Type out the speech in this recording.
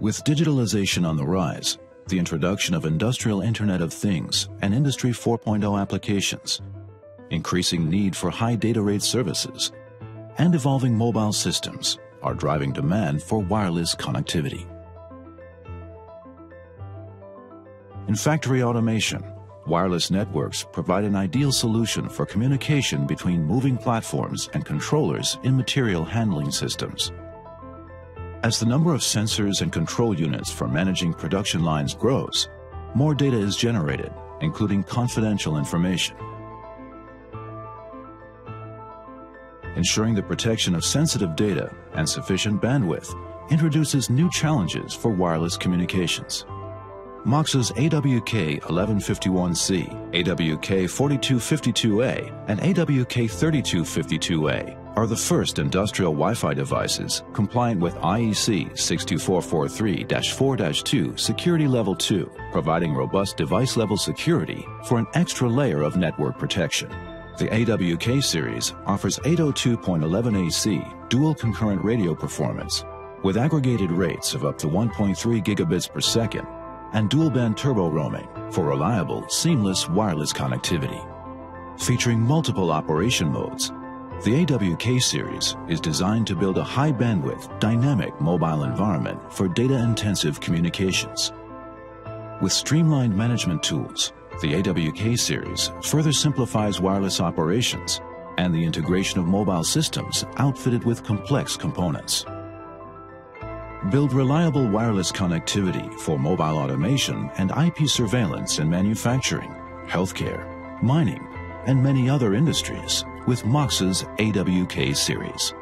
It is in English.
With digitalization on the rise, the introduction of Industrial Internet of Things and Industry 4.0 applications, increasing need for high data rate services, and evolving mobile systems are driving demand for wireless connectivity. In factory automation, wireless networks provide an ideal solution for communication between moving platforms and controllers in material handling systems. As the number of sensors and control units for managing production lines grows, more data is generated, including confidential information. Ensuring the protection of sensitive data and sufficient bandwidth introduces new challenges for wireless communications. Moxa's AWK-1151C, AWK-4252A, and AWK-3252A are the first industrial Wi-Fi devices compliant with IEC 62443-4-2 Security Level 2, providing robust device-level security for an extra layer of network protection. The AWK series offers 802.11ac dual concurrent radio performance with aggregated rates of up to 1.3 gigabits per second and dual-band turbo roaming for reliable, seamless wireless connectivity. Featuring multiple operation modes, the AWK series is designed to build a high-bandwidth, dynamic mobile environment for data-intensive communications. With streamlined management tools, the AWK series further simplifies wireless operations and the integration of mobile systems outfitted with complex components. Build reliable wireless connectivity for mobile automation and IP surveillance in manufacturing, healthcare, mining, and many other industries with Moxa's AWK series.